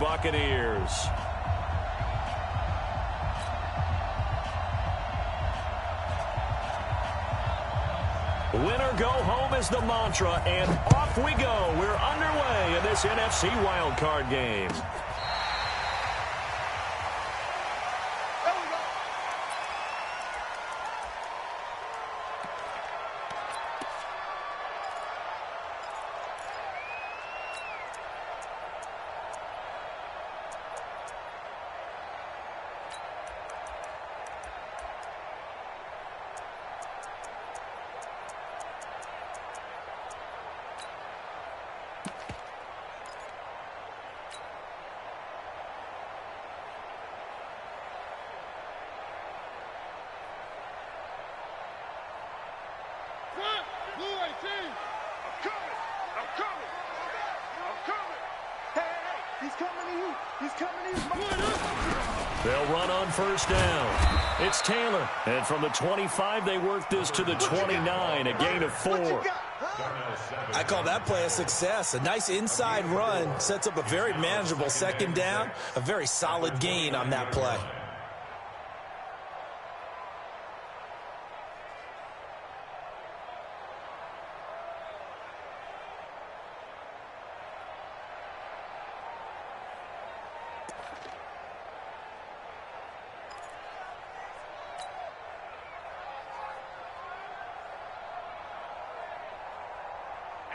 Buccaneers. Winner go home is the mantra, and off we go. We're underway in this NFC wildcard game. They'll run on first down. It's Taylor. And from the 25, they work this to the 29, a gain of 4. I call that play a success. A nice inside run sets up a very manageable second down. A very solid gain on that play.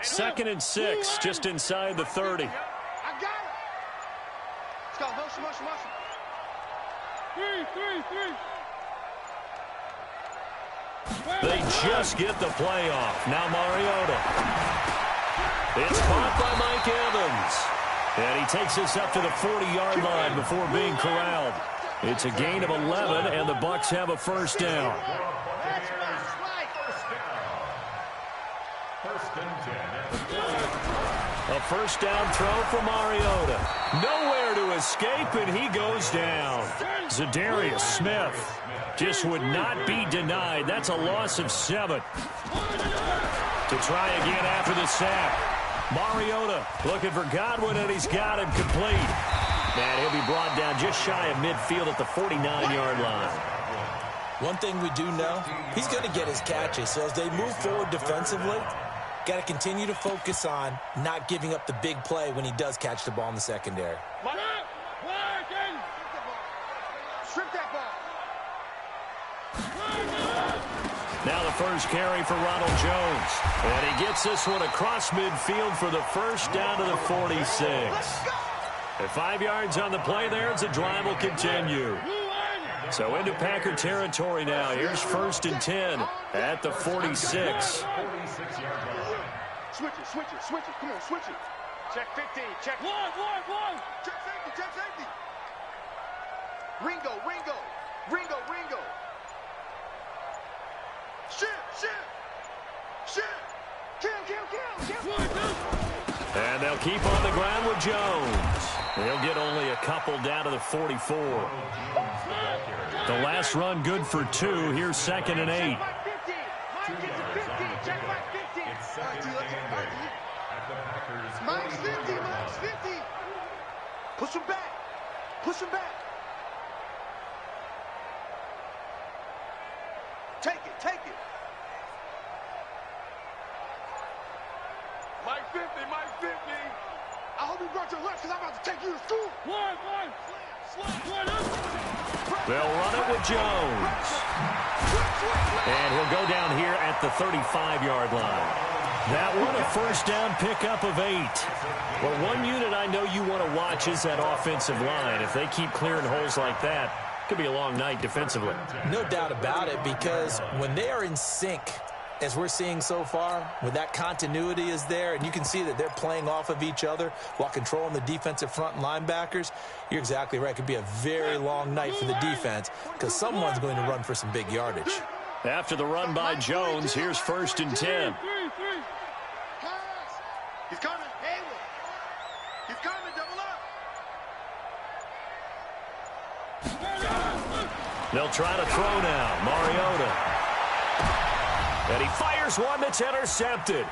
Second and 6, just inside the 30. I got it. Let's go. Motion, motion, motion. Three. They just get the play off. Now Mariota. It's caught by Mike Evans. And he takes this up to the 40-yard line before being corralled. It's a gain of 11, and the Bucs have a first down. A first down throw for Mariota. Nowhere to escape, and he goes down. Zadarius Smith just would not be denied. That's a loss of 7. To try again after the sack. Mariota looking for Godwin, and he's got him complete. And he'll be brought down just shy of midfield at the 49-yard line. One thing we do know, he's going to get his catches. So as they move forward defensively, got to continue to focus on not giving up the big play when he does catch the ball in the secondary. Strip that ball. Now the first carry for Ronald Jones. And he gets this one across midfield for the first down to the 46. At 5 yards on the play there, as the drive will continue. So into Packer territory now. Here's first and 10 at the 46. Switch it, switch it, switch it. Come on, switch it. Check 15, check. One. Check safety, check safety. Ringo. Shit. Kill. And they'll keep on the ground with Jones. They'll get only a couple down to the 44. The last run good for 2. Here's second and 8. Mike's 50. Push him back. Take it. Mike 50. I hope you brought your lunch because I'm about to take you to school. One. They'll run it with Jones. And he'll go down here at the 35-yard line. That one, a first down pickup of 8. Well, one unit I know you want to watch is that offensive line. If they keep clearing holes like that, it could be a long night defensively. No doubt about it, because when they are in sync, as we're seeing so far, when that continuity is there, and you can see that they're playing off of each other while controlling the defensive front and linebackers, you're exactly right. It could be a very long night for the defense because someone's going to run for some big yardage. After the run by Jones, here's first and 10. He's coming. He's coming. Double up. They'll try to throw now. Mariota. And he fires one that's intercepted.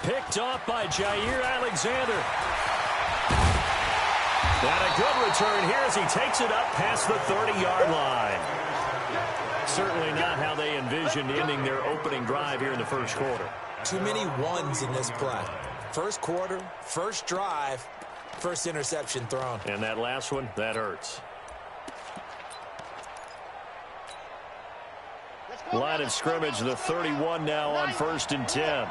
Picked off by Jair Alexander. And a good return here as he takes it up past the 30-yard line. Certainly not how they envisioned ending their opening drive here in the first quarter. Too many ones in this play. First quarter, first drive, first interception thrown. And that last one, that hurts. Line of scrimmage, the 31 now on 1st and 10.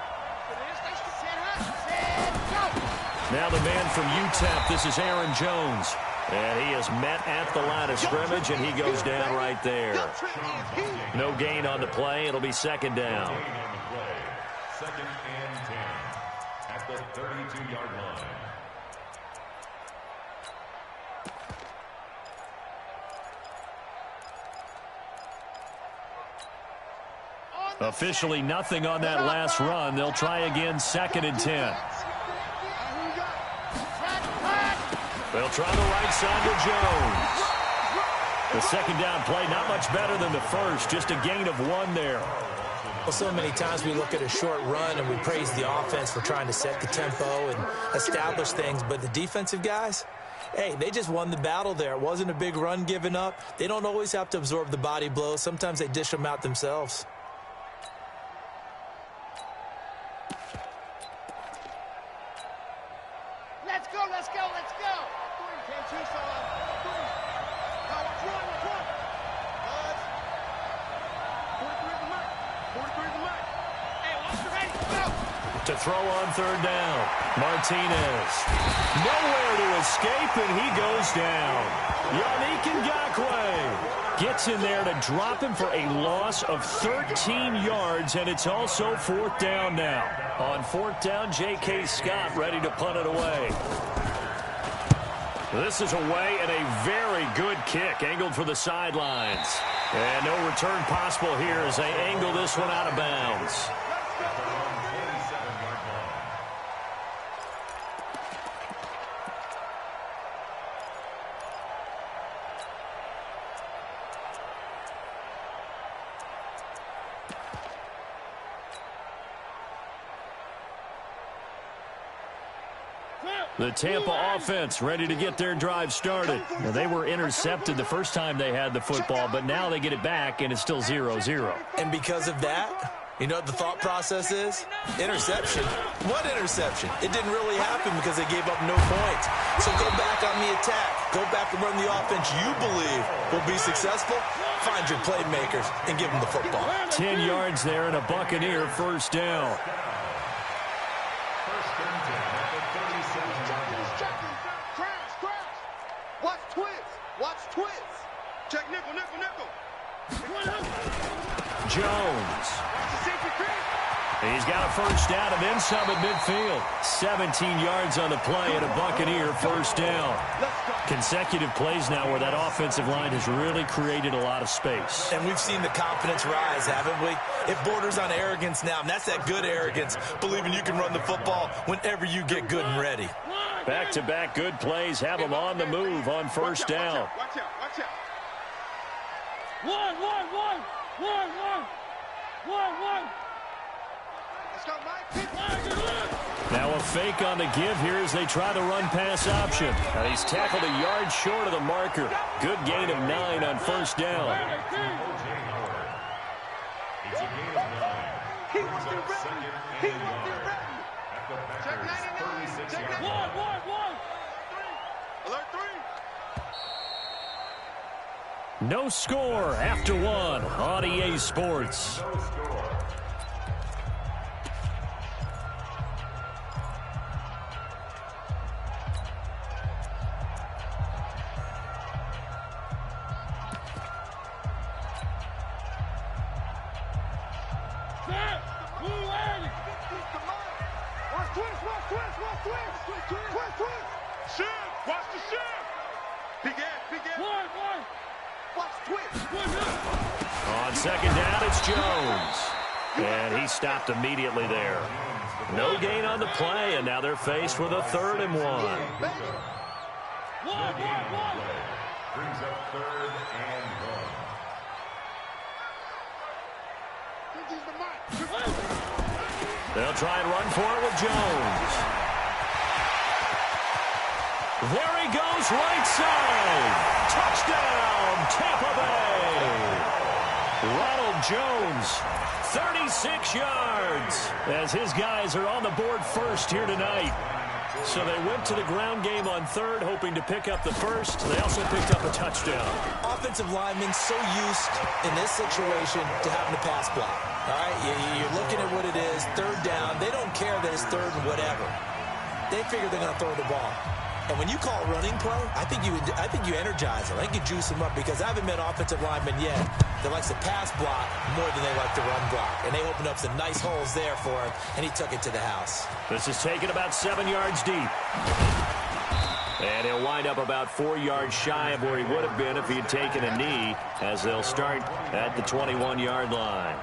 Now the man from UTEP, this is Aaron Jones. And he is met at the line of scrimmage, and he goes down right there. No gain on the play. It'll be 2nd down. 2nd and 10 at the 32-yard line. Officially nothing on that last run. They'll try again 2nd and 10. They'll try the right side to Jones. The 2nd down play, not much better than the first. Just a gain of 1 there. Well, so many times we look at a short run and we praise the offense for trying to set the tempo and establish things. But the defensive guys, hey, they just won the battle there. It wasn't a big run given up. They don't always have to absorb the body blows. Sometimes they dish them out themselves. Let's go, let's go, let's go. 3, 10, 2, so, 3. Now, let's run, let's run. 43 at the mark. 43 at the mark. Hey, watch the ready, go. To throw on 3rd down. Martinez. Nowhere to escape, and he goes down. Yannick Ngakoue gets in there to drop him for a loss of 13 yards, and it's also 4th down now. On 4th down, J.K. Scott ready to punt it away. This is away, and a very good kick angled for the sidelines. And no return possible here as they angle this one out of bounds. The Tampa offense ready to get their drive started. Now, they were intercepted the first time they had the football, but now they get it back, and it's still 0-0. And because of that, you know what the thought process is? Interception. What interception? It didn't really happen because they gave up no points. So go back on the attack. Go back and run the offense you believe will be successful. Find your playmakers and give them the football. 10 yards there and a Buccaneer 1st down. Watch twins. Watch twins. Check nickel, nickel, nickel. Jones. He's got a 1st down and then some at midfield. 17 yards on the play and a Buccaneer 1st down. Consecutive plays now where that offensive line has really created a lot of space. And we've seen the confidence rise, haven't we? It borders on arrogance now, and that's that good arrogance, believing you can run the football whenever you get good and ready. Back-to-back good plays have them on the move on 1st down. Watch out, watch out. One. Let's go, Mike. Now a fake on the give here as they try the run-pass option. And he's tackled a yard short of the marker. Good gain of 9 on 1st down. It's a gain of 9. He wants to run. He wants to run. At the Packers' 36-yard line. One. Alert 3. No score after 1 on EA Sports. No score. On 2nd down, it's Jones. And he stopped immediately there. No gain on the play, and now they're faced with a 3rd and 1. Brings up 3rd and 1. They'll try and run for it with Jones. There he goes, right side. Touchdown, Tampa Bay. Ronald Jones, 36 yards, as his guys are on the board first here tonight. So they went to the ground game on third, hoping to pick up the first. They also picked up a touchdown. Offensive linemen so used in this situation to having to pass block. All right, you're looking at what it is, third down. They don't care that it's third and whatever. They figure they're going to throw the ball. And when you call running play, I think you energize them. I think you juice them up, because I haven't met offensive linemen yet that likes to pass block more than they like to run block. And they opened up some nice holes there for him, and he took it to the house. This is taken about 7 yards deep. And he'll wind up about 4 yards shy of where he would have been if he had taken a knee, as they'll start at the 21-yard line.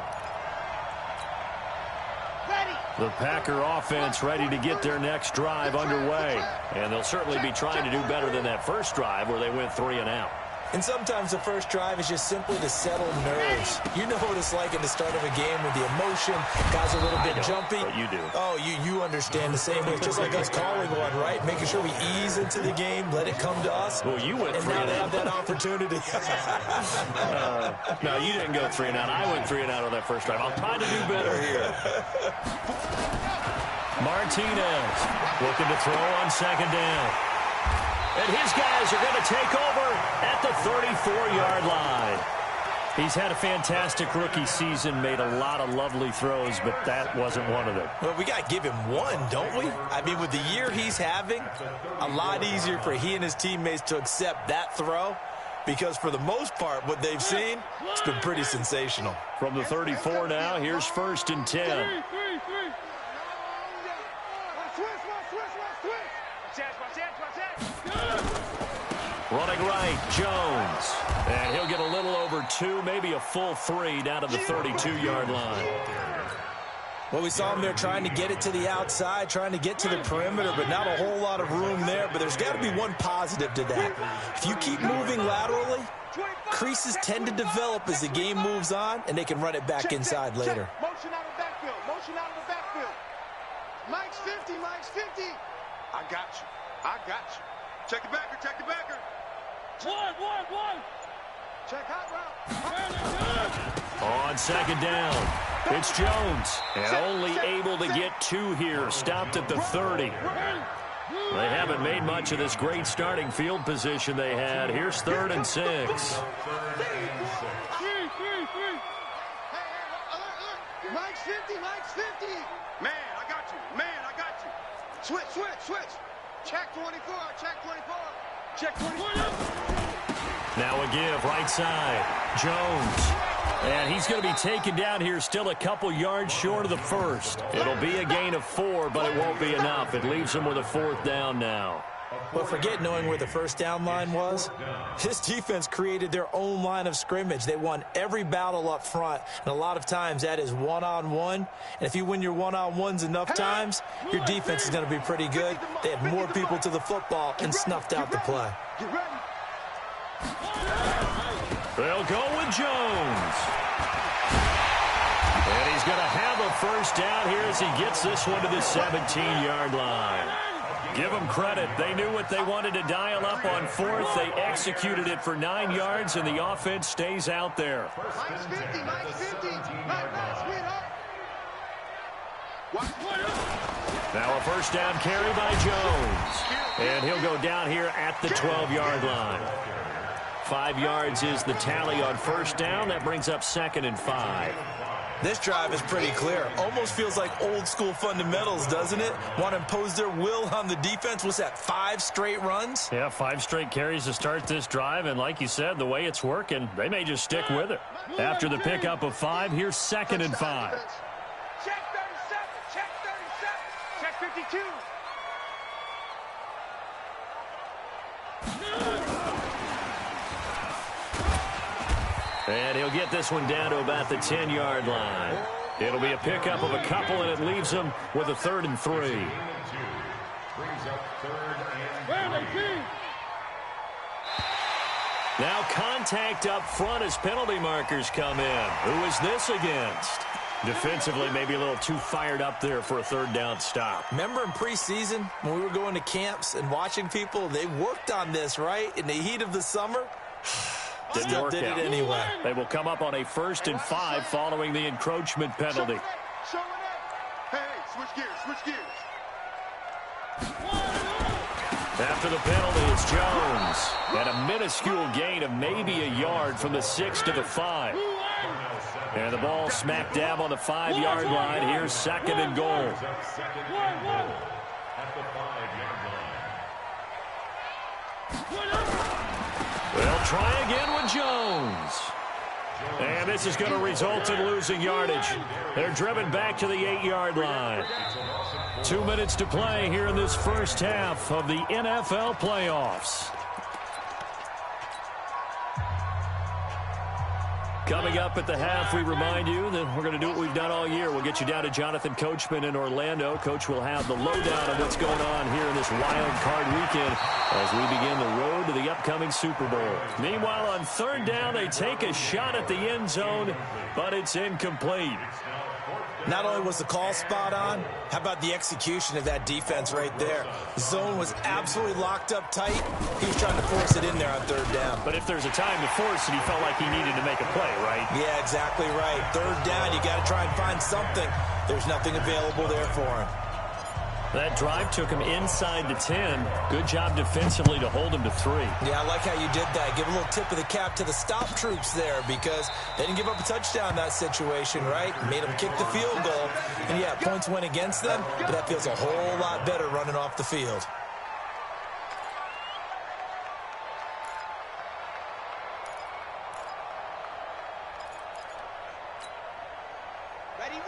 The Packer offense ready to get their next drive underway. And they'll certainly be trying to do better than that first drive where they went 3 and out. And sometimes the first drive is just simply to settle nerves. You know what it's like at the start of a game with the emotion. Guys are a little bit jumpy. But you do. Oh, you understand the same way. It's just like us calling one, right? Making sure we ease into the game, let it come to us. Well, you went 3 and out. And now they have that opportunity. No, you didn't go 3 and out. I went 3 and out on that first drive. I'll try to do better here. Martinez looking to throw on second down. And his guys are going to take over at the 34-yard line. He's had a fantastic rookie season, made a lot of lovely throws, but that wasn't one of them. Well, we got to give him one, don't we? I mean, with the year he's having, a lot easier for he and his teammates to accept that throw, because for the most part, what they've seen, it's been pretty sensational. From the 34 now, here's 1st and 10. Running right, Jones. And he'll get a little over 2, maybe a full 3 down to the 32-yard line. Well, we saw him there trying to get it to the outside, trying to get to the perimeter, but not a whole lot of room there. But there's got to be one positive to that. If you keep moving laterally, creases tend to develop as the game moves on, and they can run it back inside later. Motion out of the backfield. Motion out of the backfield. Mike's 50. Mike's 50. I got you. I got you. Check the backer. Check the backer. One. Check hot route. On second down, it's Jones. And only able to get 2 here. Stopped at the 30. They haven't made much of this great starting field position they had. Here's 3rd and 6. Hey, Mike's 50. Mike's 50. Man, I got you. Switch. Check 24. Check 24. Check 24. Now a give, right side. Jones. And he's going to be taken down here, still a couple yards short of the first. It'll be a gain of 4, but it won't be enough. It leaves him with a 4th down now. Well, forget knowing where the first down line was. This defense created their own line of scrimmage. They won every battle up front, and a lot of times that is one-on-one. And if you win your one-on-ones enough times, your defense is going to be pretty good. They had more people to the football and snuffed out the play. They'll go with Jones. And he's going to have a first down here as he gets this one to the 17-yard line. Give them credit. They knew what they wanted to dial up on 4th. They executed it for 9 yards, and the offense stays out there. Mike's 50. Now a first down carry by Jones. And he'll go down here at the 12-yard line. 5 yards is the tally on first down. That brings up 2nd and 5. This drive is pretty clear. Almost feels like old school fundamentals, doesn't it? Want to impose their will on the defense. What's that, 5 straight runs? Yeah, 5 straight carries to start this drive. And like you said, the way it's working, they may just stick with it. After the pickup of 5, here's 2nd and 5. Check 37. Check 37. Check 52. And he'll get this one down to about the 10-yard line. It'll be a pickup of a couple, and it leaves him with a 3rd and 3. Now contact up front as penalty markers come in. Who is this against? Defensively, maybe a little too fired up there for a third down stop. Remember in preseason when we were going to camps and watching people, they worked on this, right? In the heat of the summer, Didn't did it anyway. They will come up on a 1st and 5 following the encroachment penalty. Hey, switch gears, switch gears. After the penalty, it's Jones. And a minuscule gain of maybe a yard from the 6 to the 5. And the ball smack dab on the 5-yard line. Here's 2nd and goal. They'll try again with Jones. And this is going to result in losing yardage. They're driven back to the 8-yard line. 2 minutes to play here in this first half of the NFL playoffs. Coming up at the half, we remind you that we're going to do what we've done all year. We'll get you down to Jonathan Coachman in Orlando. Coach will have the lowdown on what's going on here in this wild card weekend as we begin the road to the upcoming Super Bowl. Meanwhile, on 3rd down, they take a shot at the end zone, but it's incomplete. Not only was the call spot on, how about the execution of that defense right there? The zone was absolutely locked up tight. He was trying to force it in there on 3rd down. But if there's a time to force it, he felt like he needed to make a play, right? Yeah, exactly right. 3rd down, you got to try and find something. There's nothing available there for him. That drive took him inside the 10. Good job defensively to hold him to 3. Yeah, I like how you did that. Give a little tip of the cap to the stop troops there because they didn't give up a touchdown in that situation, right? Made them kick the field goal. And, yeah, points went against them, but that feels a whole lot better running off the field.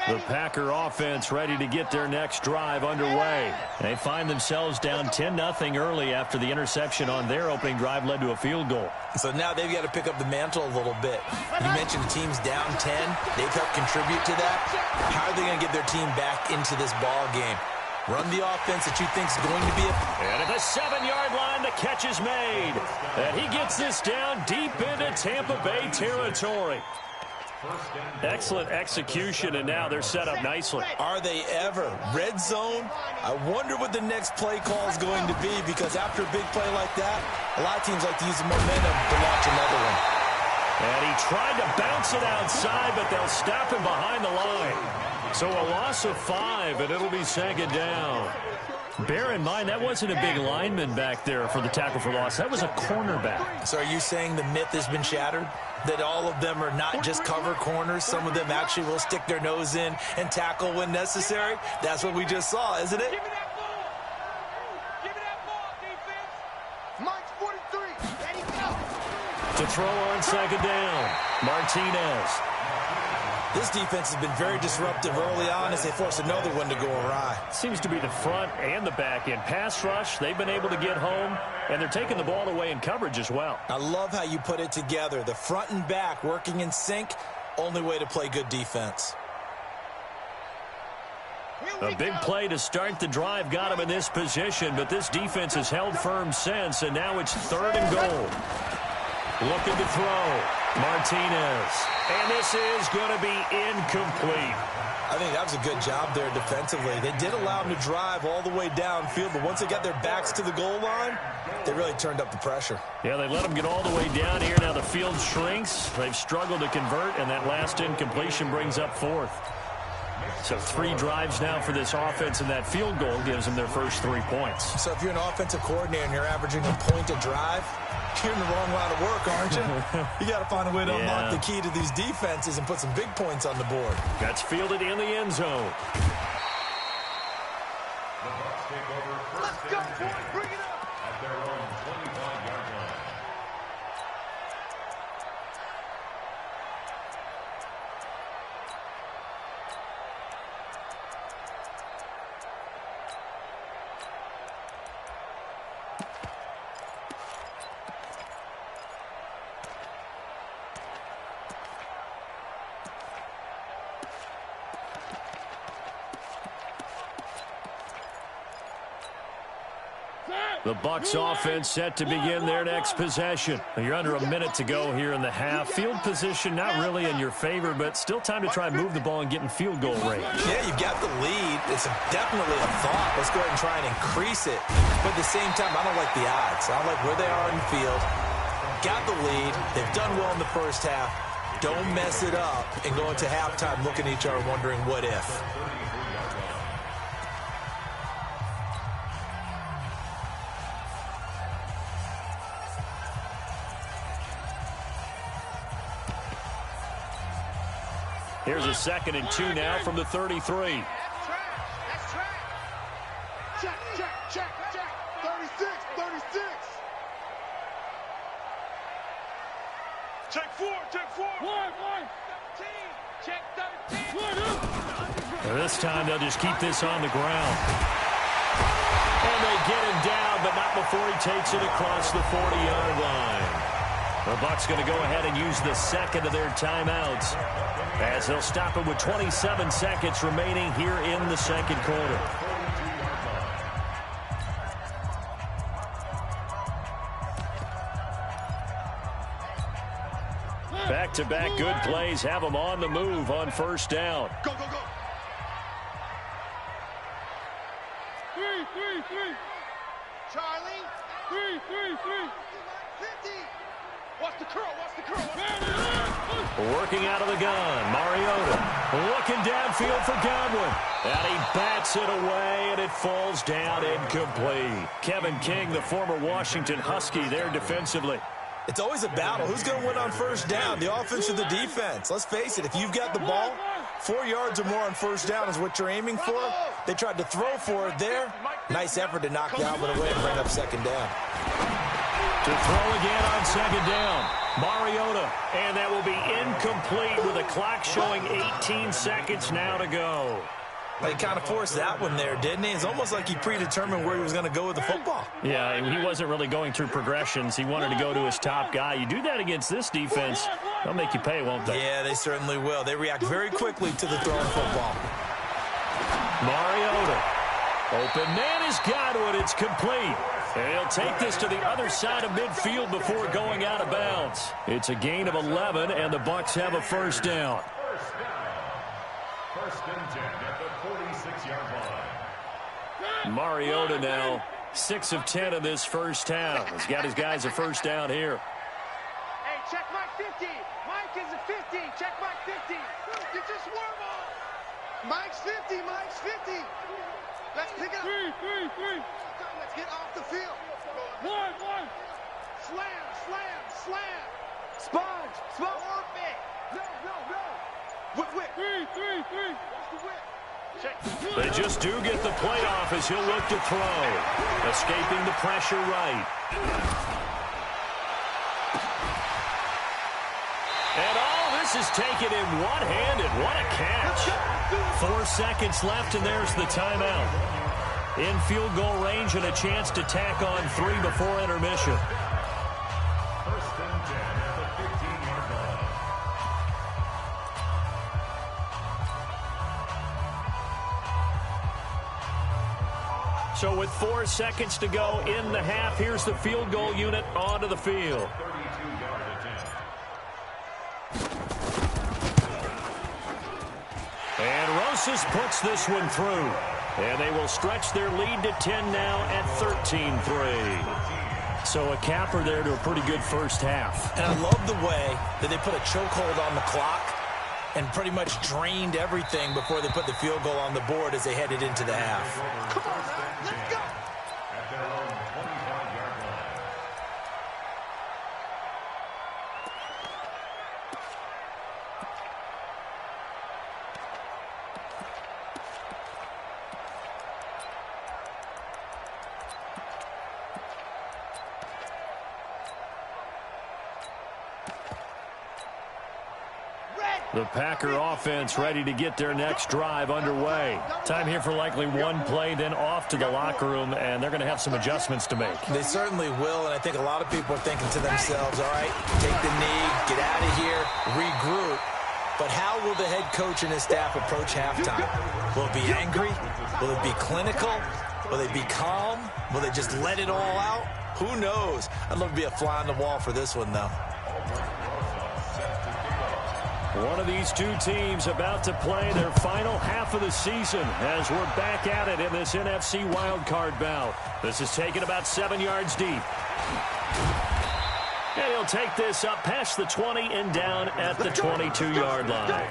The Packer offense ready to get their next drive underway. They find themselves down 10-0 early after the interception on their opening drive led to a field goal. So now they've got to pick up the mantle a little bit. You mentioned the team's down 10. They've helped contribute to that. How are they going to get their team back into this ball game? Run the offense that you think is going to be And at the 7-yard line, the catch is made. And he gets this down deep into Tampa Bay territory. Excellent execution, and now they're set up nicely. Are they ever? Red zone? I wonder what the next play call is going to be because after a big play like that, a lot of teams like to use the momentum to launch another one. And he tried to bounce it outside, but they'll stop him behind the line. So a loss of 5, and it'll be 2nd down. Bear in mind, that wasn't a big lineman back there for the tackle for loss. That was a cornerback. So are you saying the myth has been shattered? That all of them are not just cover corners? Some of them actually will stick their nose in and tackle when necessary? That's what we just saw, isn't it? Give me that ball. Give me that ball, defense. Mike's 43. There he goes. To throw on 2nd down, Martinez. This defense has been very disruptive early on as they force another one to go awry. Seems to be the front and the back end. Pass rush, they've been able to get home, and they're taking the ball away in coverage as well. I love how you put it together. The front and back working in sync, only way to play good defense. A big play to start the drive got him in this position, but this defense has held firm since, and now it's 3rd and goal. Looking to throw. Martinez. And this is going to be incomplete. I think that was a good job there defensively. They did allow him to drive all the way downfield, but once they got their backs to the goal line, they really turned up the pressure. Yeah, they let him get all the way down here. Now the field shrinks. They've struggled to convert, and that last incompletion brings up 4th. So 3 drives now for this offense, and that field goal gives them their first 3 points. So if you're an offensive coordinator and you're averaging a point a drive, you're in the wrong line of work, aren't you? You got to find a way to unlock the key to these defenses and put some big points on the board. That's fielded in the end zone. Let's go, boys. Bring it up. At their own 25-yard line. The Bucs offense set to begin their next possession. You're under a minute to go here in the half. Field position not really in your favor, but still time to try and move the ball and get in field goal range. Yeah, you've got the lead. It's definitely a thought. Let's go ahead and try and increase it. But at the same time, I don't like the odds. I don't like where they are in the field. Got the lead. They've done well in the first half. Don't mess it up and go into halftime looking at each other wondering what if. Here's a 2nd and 2 now from the 33. That's trash. Check. 36. Check 4. 1. Check 13. This time they'll just keep this on the ground. And they get him down, but not before he takes it across the 40-yard line. The Bucs going to go ahead and use the second of their timeouts as they'll stop it with 27 seconds remaining here in the second quarter. Back-to-back good plays have them on the move on first down. Go. 3. Charlie. 3. 50. Watch the curl. Working out of the gun, Mariota looking downfield for Godwin. And he bats it away, and it falls down incomplete. Kevin King, the former Washington Husky, there defensively. It's always a battle. Who's going to win on first down, the offense or the defense? Let's face it, if you've got the ball, 4 yards or more on first down is what you're aiming for. They tried to throw for it there. Nice effort to knock Godwin away and bring up second down. To throw again on second down, Mariota. And that will be incomplete with the clock showing 18 seconds now to go. He kind of forced that one there, didn't he? It's almost like he predetermined where he was going to go with the football. Yeah, he wasn't really going through progressions. He wanted to go to his top guy. You do that against this defense, they'll make you pay, won't they? Yeah, they certainly will. They react very quickly to the thrown football. Mariota. Open man is Godwin. It's complete. And he'll take this to the other side of midfield before going out of bounds. It's a gain of 11, and the Bucs have a first down. First and 10 at the 46-yard line. Mariota now, 6 of 10 in this first half. He's got his guys a first down here. Hey, check Mike 50. Mike is a 50. Check Mike 50. Get your swerve on. Mike's 50. Let's pick it up. 3. Let's get off the field. 1. Slam. Sponge. Orbit. No. Whip. 3. Watch the whip. Check. They just do get the play off as he'll look to throw. Escaping the pressure right. And all this is taken in one-handed. What a catch. 4 seconds left, and there's the timeout. In field goal range and a chance to tack on 3 before intermission. First and 10 at the 15-yard line. So with 4 seconds to go in the half, here's the field goal unit onto the field. 32-yard attempt. And Rosas puts this one through. And they will stretch their lead to 10 now at 13-3. So a capper there to a pretty good first half. And I love the way that they put a chokehold on the clock and pretty much drained everything before they put the field goal on the board as they headed into the half. Come on, man. Let's go. At their own 25-yard line. The Packer offense ready to get their next drive underway. Time here for likely one play, then off to the locker room, and they're going to have some adjustments to make. They certainly will, and I think a lot of people are thinking to themselves, all right, take the knee, get out of here, regroup. But how will the head coach and his staff approach halftime? Will it be angry? Will it be clinical? Will they be calm? Will they just let it all out? Who knows? I'd love to be a fly on the wall for this one, though. One of these two teams about to play their final half of the season as we're back at it in this NFC wildcard bout. This is taken about 7 yards deep. And he'll take this up past the 20 and down at the 22-yard line.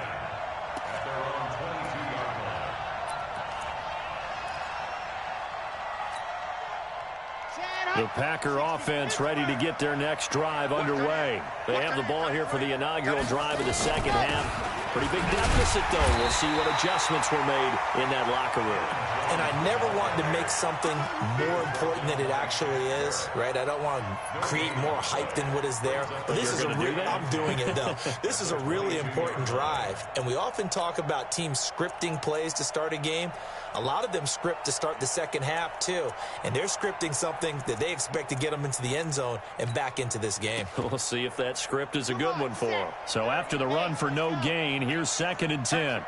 The Packer offense ready to get their next drive underway. They have the ball here for the inaugural drive of the second half. Pretty big deficit, though. We'll see what adjustments were made in that locker room. And I never want to make something more important than it actually is, right? I don't want to create more hype than what is there. But this is I'm doing it, though. This is a really important drive. And we often talk about teams scripting plays to start a game. A lot of them script to start the second half, too. And they're scripting something that they expect to get them into the end zone and back into this game. We'll see if that script is a good one for them. So after the run for no gain, here's 2nd and 10.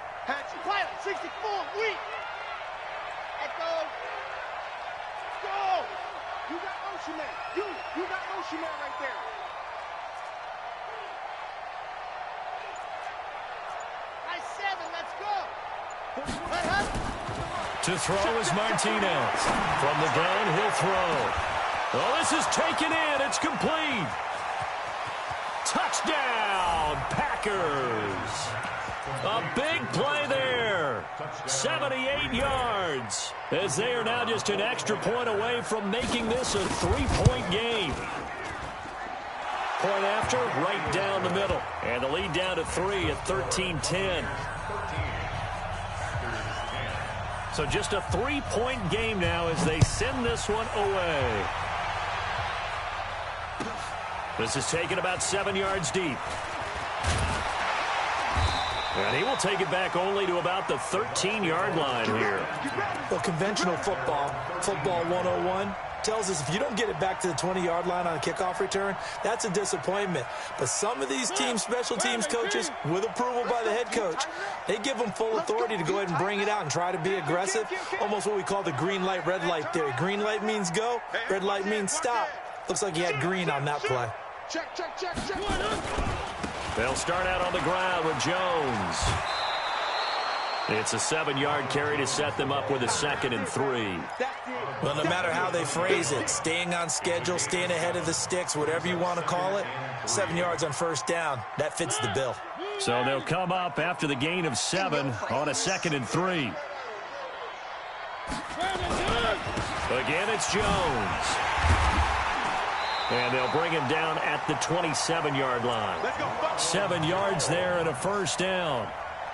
Pilot, 64, weak. Let's go. Go. You got motion man. You got motion man right there. Nice 7, let's go. To throw is Martinez. From the gun, he'll throw. Oh, this is taken in. It's complete. Touchdown, Packers. A big play there. 78 yards. As they are now just an extra point away from making this a 3-point game. Point after, right down the middle. And the lead down to 3 at 13-10. So just a 3-point game now as they send this one away. This is taken about 7 yards deep. And he will take it back only to about the 13-yard line here. Well, conventional football 101, tells us if you don't get it back to the 20-yard line on a kickoff return, that's a disappointment. But some of these team special teams coaches, with approval by the head coach, they give them full authority to go ahead and bring it out and try to be aggressive, almost what we call the green light, red light theory. Green light means go, red light means stop. Looks like he had green on that play. Check. They'll start out on the ground with Jones. It's a 7-yard carry to set them up with a 2nd and 3. Well, no matter how they phrase it, staying on schedule, staying ahead of the sticks, whatever you want to call it, 7 yards on first down, that fits the bill. So they'll come up after the gain of 7 on a 2nd and 3. Again, it's Jones. And they'll bring him down at the 27-yard line. 7 yards there and a first down.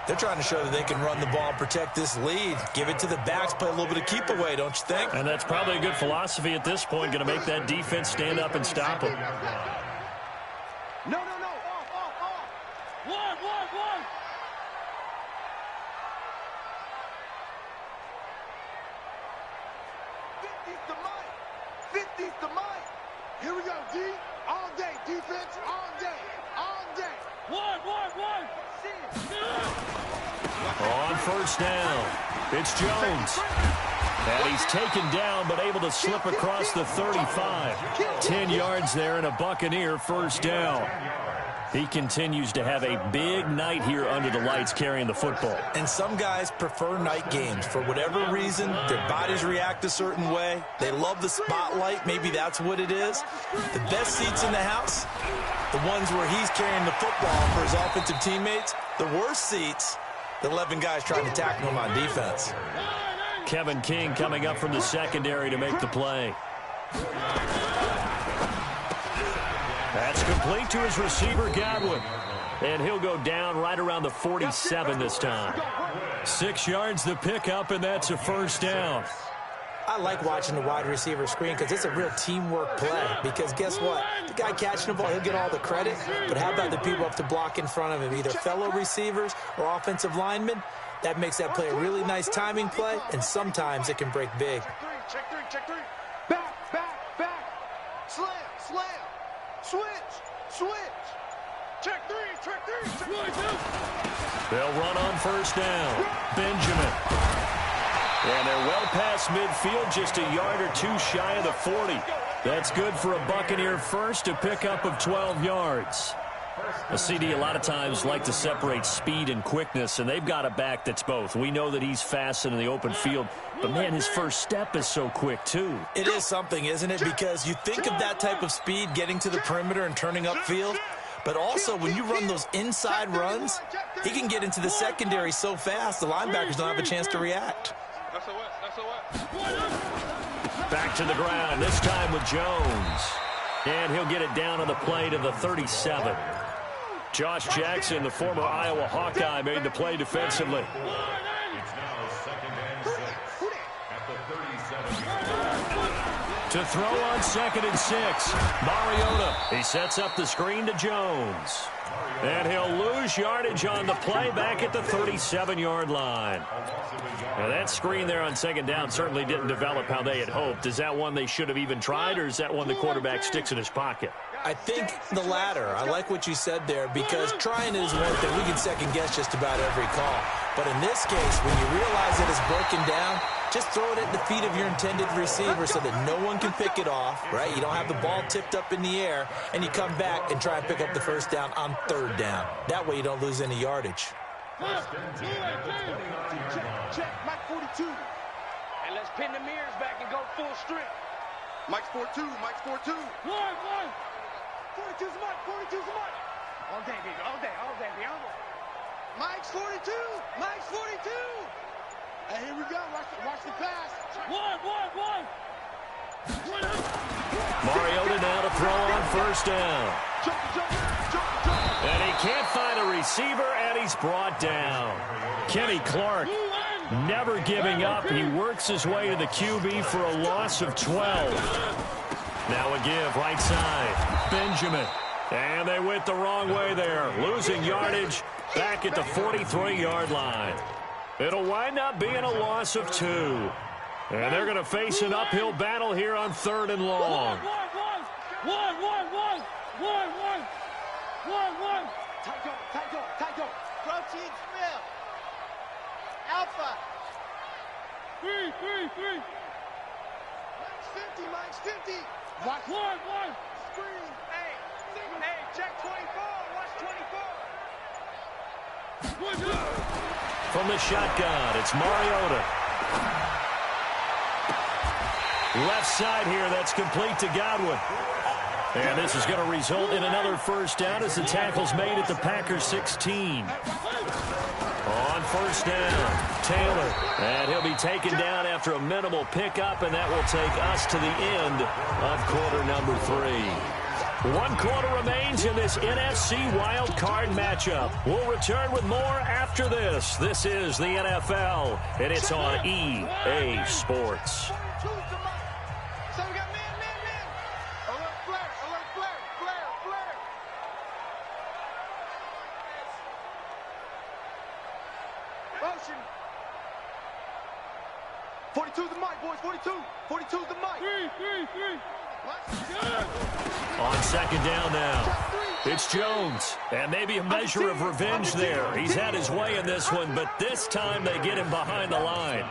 They're trying to show that they can run the ball and protect this lead. Give it to the backs, play a little bit of keep away, don't you think? And that's probably a good philosophy at this point, going to make that defense stand up and stop them. No. Off. One. 50's the mic. Here we go, D. All day, defense, all day. One. On first down, it's Jones. And he's taken down, but able to slip across the 35. 10 yards there and a Buccaneer first down. He continues to have a big night here under the lights carrying the football. And some guys prefer night games. For whatever reason, their bodies react a certain way. They love the spotlight. Maybe that's what it is. The best seats in the house, the ones where he's carrying the football for his offensive teammates. The worst seats, the 11 guys trying to tackle him on defense. Kevin King coming up from the secondary to make the play. That's complete to his receiver, Godwin. And he'll go down right around the 47 this time. 6 yards the pickup, and that's a first down. I like watching the wide receiver screen because it's a real teamwork play. Because guess what? The guy catching the ball, he'll get all the credit. But how about the people up to block in front of him, either fellow receivers or offensive linemen? That makes that play a really nice timing play, and sometimes it can break big. Check three. Back. Slam. Switch. Check three. They'll run on first down. Benjamin. And they're well past midfield, just a yard or two shy of the 40. That's good for a Buccaneer first, a pickup of 12 yards. A CD a lot of times like to separate speed and quickness, and they've got a back that's both. We know that he's fast in the open field, but, man, his first step is so quick, too. It is something, isn't it? Because you think of that type of speed getting to the perimeter and turning upfield, but also when you run those inside runs, he can get into the secondary so fast the linebackers don't have a chance to react. Back to the ground, this time with Jones. And he'll get it down on the play to the 37. Josh Jackson, the former Iowa Hawkeye, made the play defensively. It's now 2nd and 6 at the 37. To throw on 2nd and 6, Mariota. He sets up the screen to Jones. And he'll lose yardage on the play back at the 37-yard line. Now that screen there on 2nd down certainly didn't develop how they had hoped. Is that one they should have even tried, or is that one the quarterback sticks in his pocket? I think the latter. I like what you said there, because trying it is one thing. We can second-guess just about every call. But in this case, when you realize that it's broken down, just throw it at the feet of your intended receiver so that no one can pick it off, right? You don't have the ball tipped up in the air, and you come back and try and pick up the first down on 3rd down. That way you don't lose any yardage. Check, Mike 42. And let's pin the mirrors back and go full strength. Mike's 4-2, Mike's 4-2. 42's Mike, 42's Mike. All day, baby, all day, baby, all day. Mike's 42, Mike's 42. And here we go, watch the pass. One. Mariota now to throw on 1st down. And he can't find a receiver, and he's brought down. Kenny Clark never giving up. He works his way to the QB for a loss of 12. Now a give, right side. Benjamin. And they went the wrong way there. Losing yardage back at the 43-yard line. It'll wind up being a loss of 2. And they're going to face an uphill battle here on 3rd and long. One. Tight go. Protein smell. Alpha. 3. Mike's 50. Watch. One. Screen. Hey, check 24. Watch 24. From the shotgun, it's Mariota. Left side here, that's complete to Godwin. And this is going to result in another 1st down as the tackle's made at the Packers 16. On 1st down, Taylor. And he'll be taken down after a minimal pickup, and that will take us to the end of quarter number 3. 1 quarter remains in this NFC wild card matchup. We'll return with more after this. This is the NFL, and it's on EA Sports. So we got man. Alert flare. Motion. 42's the mic, boys. 42's the mic. 3. On 2nd down now, it's Jones. And maybe a measure of revenge there. He's had his way in this one, but this time they get him behind the line.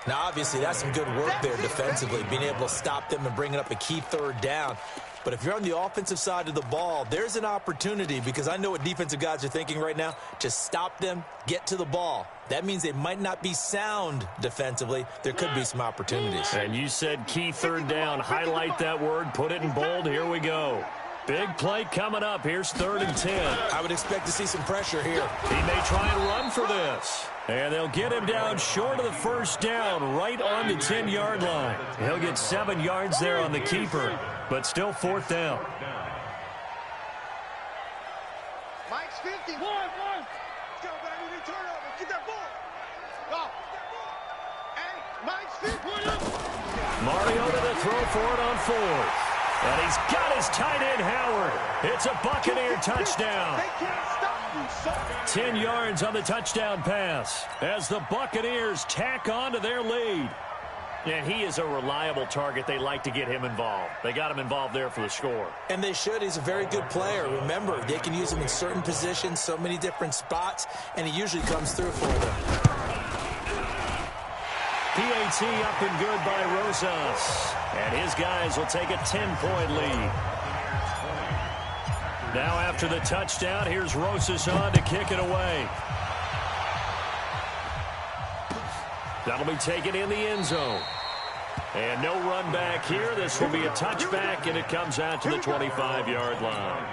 Now, obviously, that's some good work there defensively, being able to stop them and bringing up a key 3rd down. But if you're on the offensive side of the ball, there's an opportunity, because I know what defensive guys are thinking right now. Just stop them, get to the ball. That means they might not be sound defensively. There could be some opportunities. And you said key 3rd down. Highlight that word. Put it in bold. Here we go. Big play coming up. Here's 3rd and 10. I would expect to see some pressure here. He may try and run for this. And they'll get him down short of the 1st down, right on the 10-yard line. He'll get 7 yards there on the keeper, but still 4th down. Mike's 50. One. Let's go, baby. Turnover. Get that ball. Go. Hey, Mike's 50. Mariota to throw for it on 4th. And he's got his tight end, Howard. It's a Buccaneer touchdown. They can't stop you, son. 10 yards on the touchdown pass as the Buccaneers tack on to their lead. And he is a reliable target. They like to get him involved. They got him involved there for the score. And they should. He's a very good player. Remember, they can use him in certain positions, so many different spots, and he usually comes through for them. tee up and good by Rosas. And his guys will take a 10-point lead. Now after the touchdown, here's Rosas on to kick it away. That'll be taken in the end zone. And no run back here. This will be a touchback, and it comes out to the 25-yard line.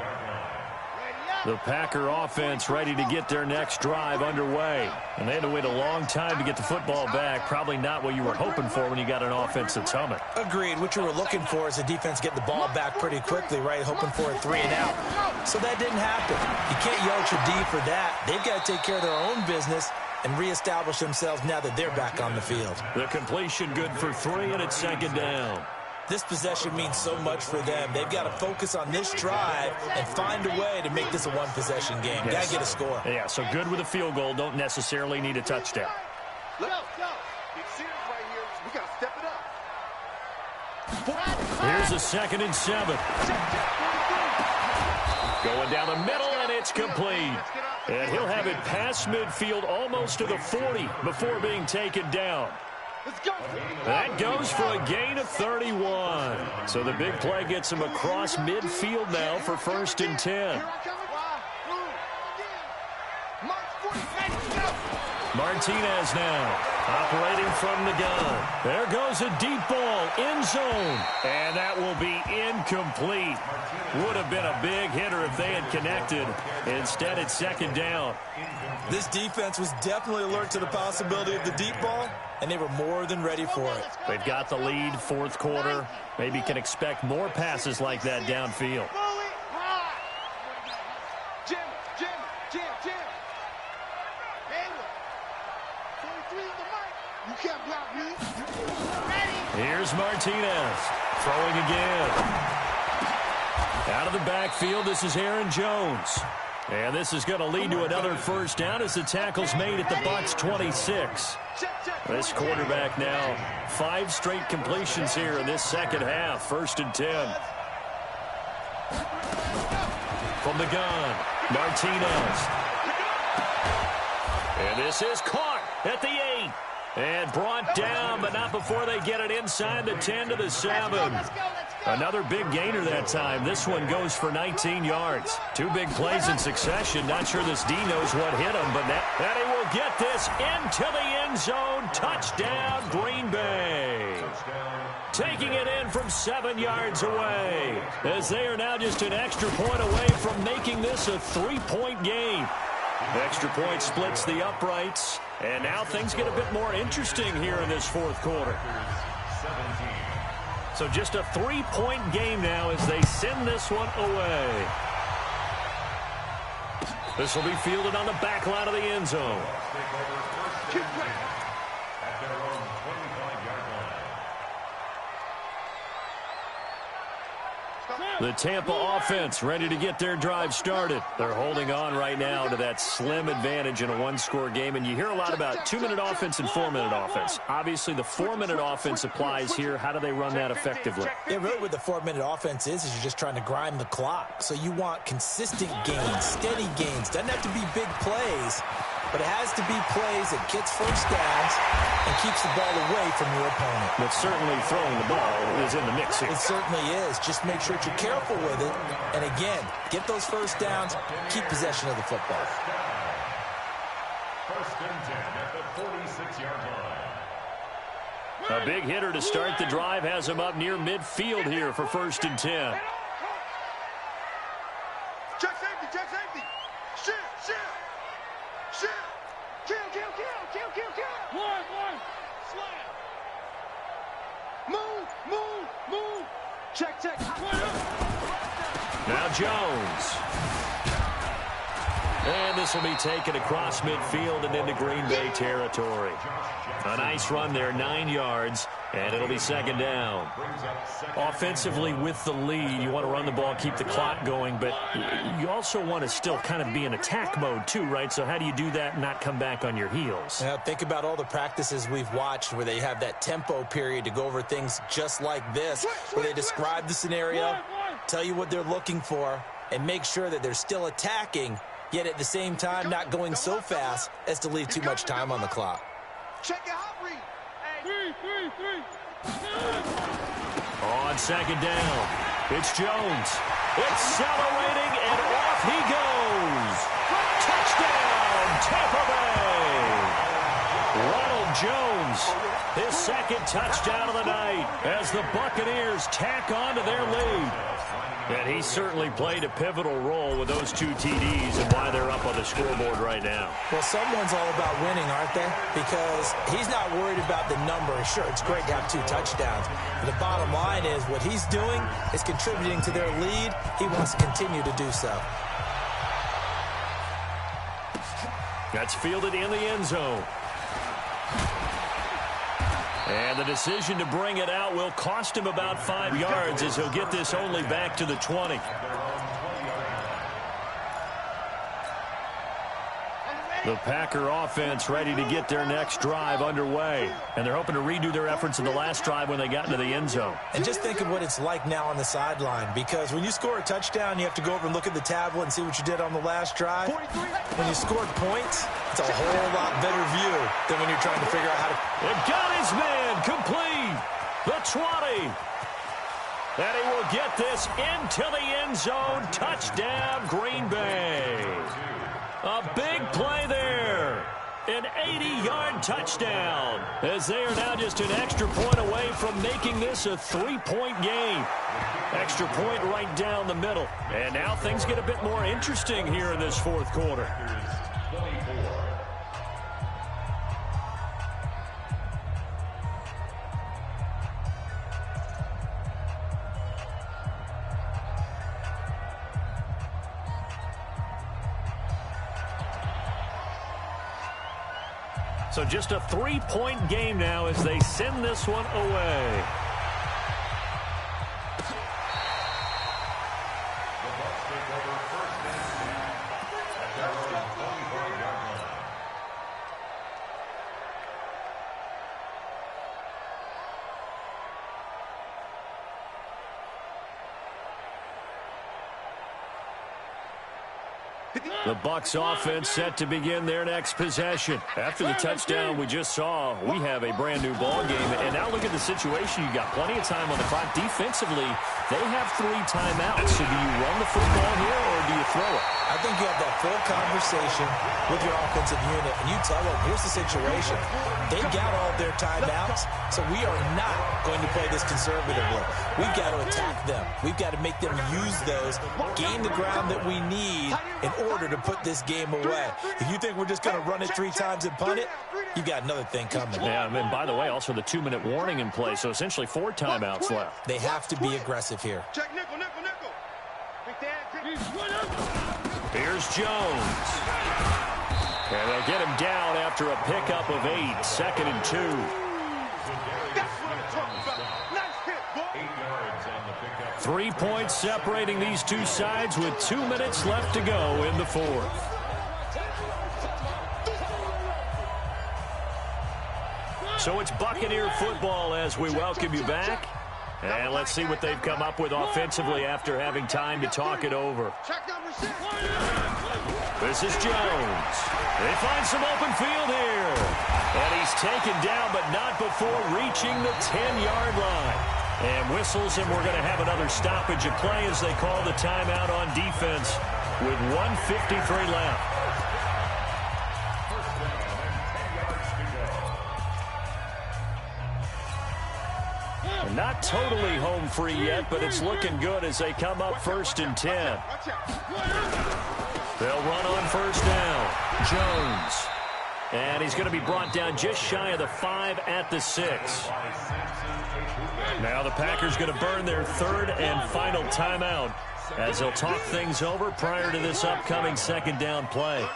The Packer offense ready to get their next drive underway. And they had to wait a long time to get the football back. Probably not what you were hoping for when you got an offense that's humming. Agreed. What you were looking for is the defense getting the ball back pretty quickly, right? Hoping for a 3 and out. So that didn't happen. You can't yell at your D for that. They've got to take care of their own business and reestablish themselves now that they're back on the field. The completion good for 3, and it's second down. This possession means so much for them. They've got to focus on this drive and find a way to make this a one-possession game. Yes. Got to get a score. Yeah, so good with a field goal. Don't necessarily need a touchdown. Let's go. Get serious right here. We got to step it up. Here's a 2nd and 7. Going down the middle, and it's complete. And he'll have it past midfield almost to the 40 before being taken down. That goes for a gain of 31. So the big play gets him across midfield now for 1st and 10. Martinez now operating from the gun. There goes a deep ball, end zone, and that will be incomplete. Would have been a big hitter if they had connected. Instead, it's 2nd down. This defense was definitely alert to the possibility of the deep ball, and they were more than ready for it. They've got the lead, 4th quarter. Maybe can expect more passes like that downfield. Here's Martinez throwing again. Out of the backfield, this is Aaron Jones. And this is going to lead to another 1st down as the tackle's made at the Bucs 26. This quarterback now 5 straight completions here in this 2nd half. 1st and 10. From the gun, Martinez. And this is caught at the 8. And brought down, but not before they get it inside the 10 to the 7. Another big gainer that time. This one goes for 19 yards. 2 big plays in succession. Not sure this D knows what hit him, but that he will get this into the end zone. Touchdown, Green Bay. Taking it in from 7 yards away, as they are now just an extra point away from making this a 3-point game. Extra point splits the uprights, and now things get a bit more interesting here in this 4th quarter. So just a 3-point game now as they send this one away. This will be fielded on the back line of the end zone. The Tampa offense ready to get their drive started. They're holding on right now to that slim advantage in a 1-score game. And you hear a lot about 2-minute offense and 4-minute offense. Obviously, the 4-minute offense applies here. How do they run that effectively? Yeah, really what the 4-minute offense is you're just trying to grind the clock. So you want consistent gains, steady gains. Doesn't have to be big plays, but it has to be plays that gets 1st downs and keeps the ball away from your opponent. But certainly throwing the ball is in the mix here. It certainly is. Just make sure that you're careful with it. And again, get those 1st downs, keep possession of the football. 1st and 10 at the 46-yard line. A big hitter to start the drive has him up near midfield here for 1st and 10. Check safety, check safety. Shift. Kill. One. Slam. Move. Check. Now Jones. And this will be taken across midfield and into Green Bay territory. A nice run there, 9 yards, and it'll be 2nd down. Offensively with the lead, you want to run the ball, keep the clock going, but you also want to still kind of be in attack mode too, right? So how do you do that and not come back on your heels? Now, think about all the practices we've watched where they have that tempo period to go over things just like this, where they describe the scenario, tell you what they're looking for, and make sure that they're still attacking, yet at the same time not going so fast as to leave too much time on the clock. Check your hot read. Hey, On second down, it's Jones. Accelerating, and off he goes. Touchdown, Tampa Bay. Ronald Jones, his second touchdown of the night as the Buccaneers tack on to their lead. And he certainly played a pivotal role with those two TDs and why they're up on the scoreboard right now. Well, someone's all about winning, aren't they? Because he's not worried about the number. Sure, it's great to have 2 touchdowns. But the bottom line is what he's doing is contributing to their lead. He wants to continue to do so. That's fielded in the end zone. And the decision to bring it out will cost him about 5 yards as he'll get this only back to the 20. The Packer offense ready to get their next drive underway. And they're hoping to redo their efforts in the last drive when they got into the end zone. And just think of what it's like now on the sideline, because when you score a touchdown, you have to go over and look at the tablet and see what you did on the last drive. When you scored points, it's a whole lot better view than when you're trying to figure out how to... It got his man complete. The 20. And he will get this into the end zone. Touchdown, Green Bay. A big play there. An 80-yard touchdown as they are now just an extra point away from making this a 3-point game. Extra point right down the middle. And now things get a bit more interesting here in this fourth quarter. So just a 3-point game now as they send this one away. The Bucs offense set to begin their next possession. After the touchdown we just saw, we have a brand new ball game. And now look at the situation. You got plenty of time on the clock. Defensively, they have 3 timeouts. So do you run the football here or do you throw it? I think you have that full conversation with your offensive unit, and you tell them, here's the situation. They got all their timeouts, so we are not going to play this conservatively. We've got to attack them. We've got to make them use those, gain the ground that we need in order to put this game away. If you think we're just going to run it 3 times and punt it, you've got another thing coming. Yeah, and by the way, also the 2-minute warning in play, so essentially 4 timeouts left. They have to be aggressive here. Check nickel, nickel, nickel. Here's Jones. And they'll get him down after a pickup of 8, 2nd and 2. That's what I'm talking about. Nice hit, boy. 8 yards on the pickup. 3 points separating these two sides with 2 minutes left to go in the fourth. So it's Buccaneer football as we welcome you back. And let's see what they've come up with offensively after having time to talk it over. Check number 6. This is Jones. They find some open field here. And he's taken down, but not before reaching the 10-yard line. And whistles, and we're going to have another stoppage of play as they call the timeout on defense with 1:53 left. Not totally home free yet, but it's looking good as they come up 1st and 10. They'll run on 1st down. Jones. And he's going to be brought down just shy of the 5 at the 6. Now the Packers going to burn their 3rd and final timeout as they'll talk things over prior to this upcoming 2nd down play.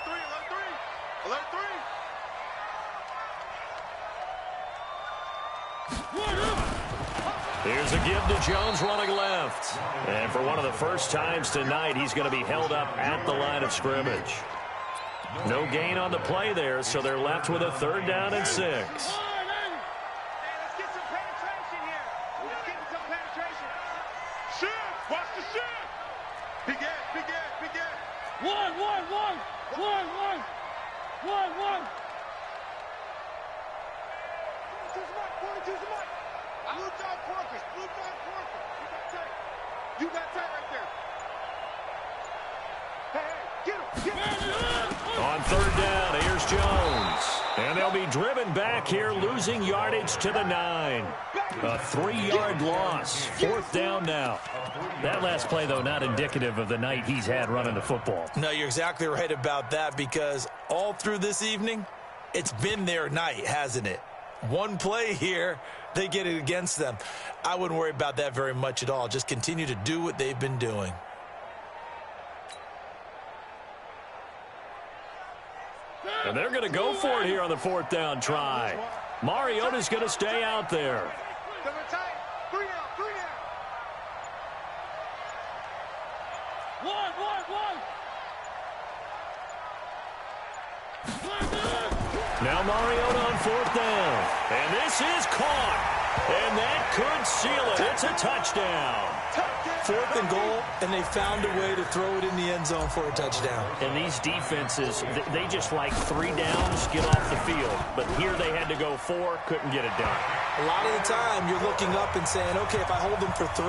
Here's a give to Jones running left. And for one of the first times tonight, he's going to be held up at the line of scrimmage. No gain on the play there, so they're left with a 3rd down and 6. Let's get some penetration here. Let's get some penetration. Shift. Watch the shift. Big Ed, big Ed, big Ed. One. use the mic. Blue John Corkers. Blue John Corkers. You got tight. You got tight right there. Hey, get him. Get him. On third down, here's Jones. And they'll be driven back here, losing yardage to the 9. A 3-yard loss. Fourth down now. That last play, though, not indicative of the night he's had running the football. No, you're exactly right about that, because all through this evening, it's been their night, hasn't it? One play here, they get it against them. I wouldn't worry about that very much at all. Just continue to do what they've been doing. And they're going to go for it here on the fourth down try. Mariota's going to stay out there. Three down. One. Now Mariota on fourth down. And this is caught. And that could seal it. It's a touchdown. Fourth and goal, and they found a way to throw it in the end zone for a touchdown. And these defenses, they just like 3 downs, get off the field. But here they had to go 4, couldn't get it done. A lot of the time, you're looking up and saying, okay, if I hold them for 3,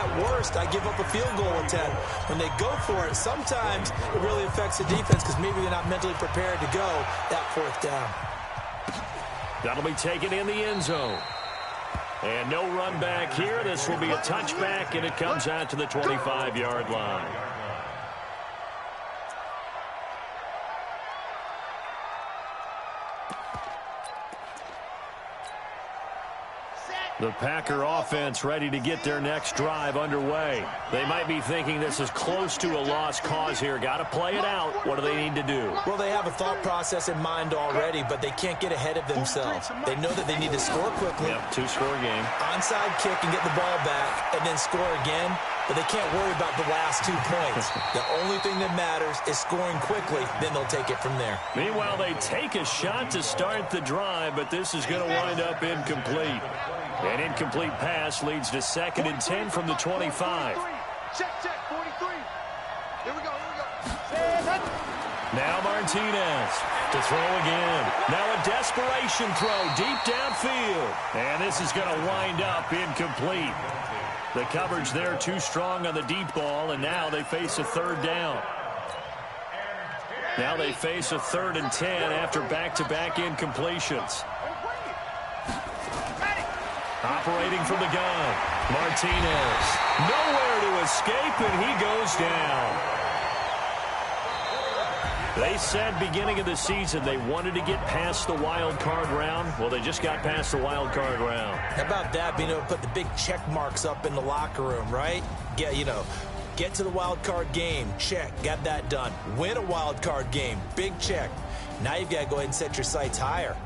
at worst, I give up a field goal attempt. When they go for it, sometimes it really affects the defense because maybe they're not mentally prepared to go that fourth down. That'll be taken in the end zone. And no run back here. This will be a touchback, and it comes out to the 25-yard line. The Packer offense ready to get their next drive underway. They might be thinking this is close to a lost cause here. Got to play it out. What do they need to do? Well, they have a thought process in mind already, but they can't get ahead of themselves. They know that they need to score quickly. Yep, 2-score game. Onside kick and get the ball back and then score again, but they can't worry about the last 2 points. The only thing that matters is scoring quickly, then they'll take it from there. Meanwhile, they take a shot to start the drive, but this is going to wind up incomplete. An incomplete pass leads to 2nd and 10 from the 25. Check, 43. Here we go. Now Martinez to throw again. Now a desperation throw deep downfield. And this is going to wind up incomplete. The coverage there too strong on the deep ball, and now they face a 3rd down. Now they face a 3rd and 10 after back-to-back incompletions. Operating from the gun, Martinez. Nowhere to escape, and he goes down. They said beginning of the season they wanted to get past the wild card round. Well, they just got past the wild card round. How about that, being able to put the big check marks up in the locker room, right? Get to the wild card game, check, got that done. Win a wild card game, big check. Now you've got to go ahead and set your sights higher.